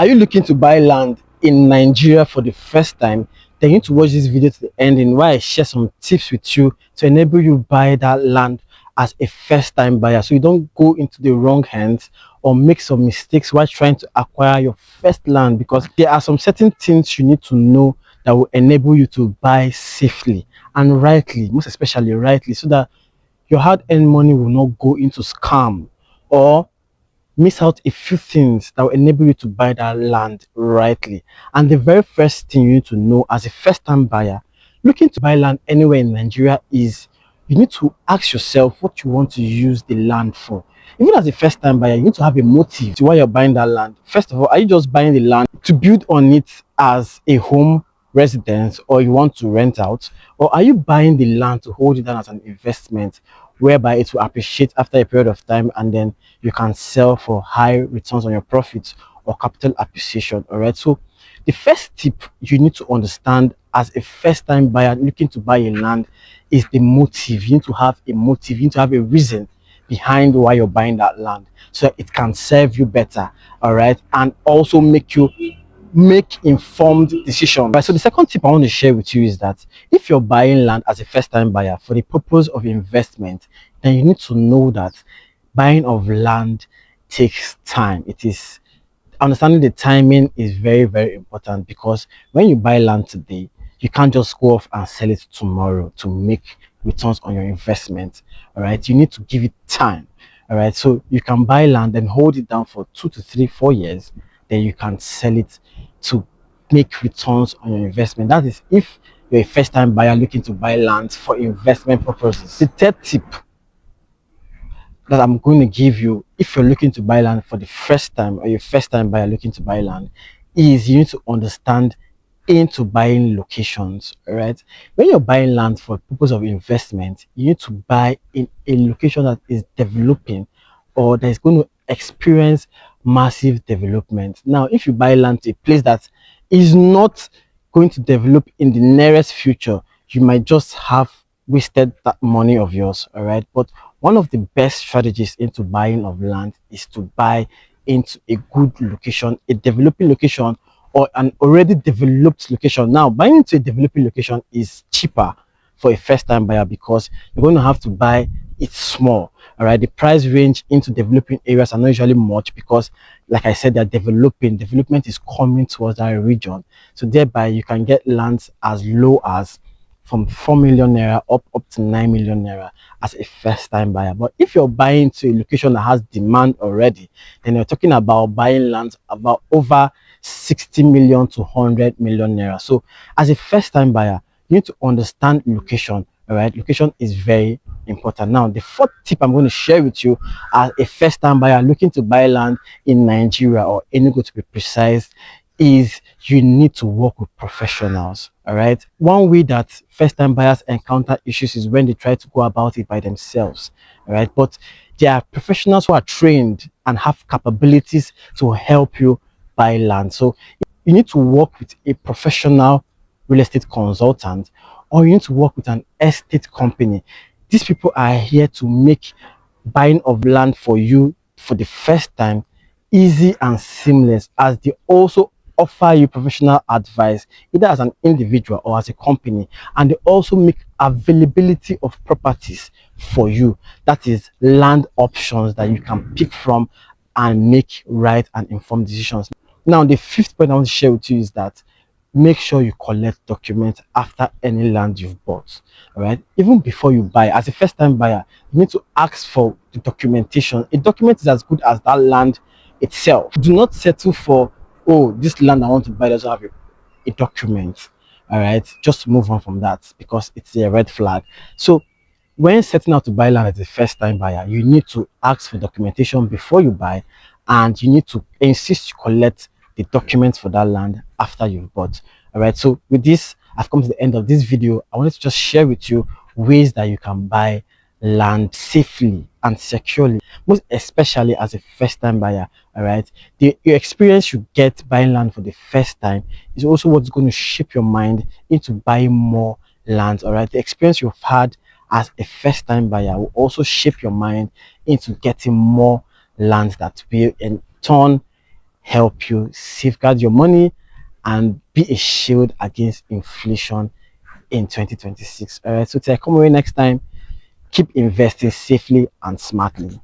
Are you looking to buy land in Nigeria for the first time? Then you need to watch this video to the ending where I share some tips with you to enable you buy that land as a first time buyer, so you don't go into the wrong hands or make some mistakes while trying to acquire your first land, because there are some certain things you need to know that will enable you to buy safely and rightly, most especially rightly, so that your hard-earned money will not go into scam or miss out a few things that will enable you to buy that land rightly. And the very first thing you need to know as a first-time buyer looking to buy land anywhere in Nigeria is you need to ask yourself what you want to use the land for. Even as a first-time buyer, you need to have a motive to why you're buying that land. First of all, are you just buying the land to build on it as a home residence, or you want to rent out, or are you buying the land to hold it down as an investment whereby it will appreciate after a period of time and then you can sell for high returns on your profits or capital appreciation? All right, so the first tip you need to understand as a first-time buyer looking to buy a land is the motive. You need to have a motive, you need to have a reason behind why you're buying that land, so it can serve you better, all right, and also make you make informed decisions. Right, so the second tip I want to share with you is that if you're buying land as a first-time buyer for the purpose of investment, then you need to know that buying of land takes time. It is understanding the timing is very, very important, because when you buy land today, you can't just go off and sell it tomorrow to make returns on your investment. All right, you need to give it time. All right, so you can buy land and hold it down for 2 to 3 4 years, then you can sell it to make returns on your investment. That is if you're a first-time buyer looking to buy land for investment purposes. The third tip that I'm going to give you if you're looking to buy land for the first time, or you're first time buyer looking to buy land, is you need to understand into buying locations. All right, when you're buying land for purpose of investment, you need to buy in a location that is developing or that is going to experience massive development. Now, if you buy land to a place that is not going to develop in the nearest future, you might just have wasted that money of yours. All right, but one of the best strategies into buying of land is to buy into a good location, a developing location, or an already developed location. Now, buying into a developing location is cheaper for a first-time buyer because you're going to have to buy it small. All right, the price range into developing areas are not usually much because, like I said, they're developing. Development is coming towards that region, so thereby you can get lands as low as from 4 million naira up to 9 million naira as a first-time buyer. But if you're buying to a location that has demand already, then you're talking about buying lands about over 60 million to 100 million naira. So as a first-time buyer, you need to understand location. All right, location is very important. Now, the fourth tip I'm going to share with you as a first-time buyer looking to buy land in Nigeria, or Enugu to be precise, is you need to work with professionals. All right, one way that first-time buyers encounter issues is when they try to go about it by themselves. All right, but there are professionals who are trained and have capabilities to help you buy land. So you need to work with a professional real estate consultant, or you need to work with an estate company. These people are here to make buying of land for you for the first time easy and seamless, as they also offer you professional advice either as an individual or as a company, and they also make availability of properties for you, that is land options that you can pick from and make right and informed decisions. Now, the fifth point I want to share with you is that make sure you collect documents after any land you've bought. All right, even before you buy, as a first-time buyer, you need to ask for the documentation. A document is as good as that land itself. Do not settle for, oh, this land I want to buy doesn't have a document. All right, just move on from that because it's a red flag. So when setting out to buy land as a first-time buyer, you need to ask for documentation before you buy, and you need to insist you collect the documents for that land after you've bought. All right, so with this, I've come to the end of this video. I wanted to just share with you ways that you can buy land safely and securely, most especially as a first-time buyer. All right, your experience you get buying land for the first time is also what's going to shape your mind into buying more land. All right, the experience you've had as a first-time buyer will also shape your mind into getting more lands that will in turn help you safeguard your money and be a shield against inflation in 2026. All right, so till I come away next time, keep investing safely and smartly.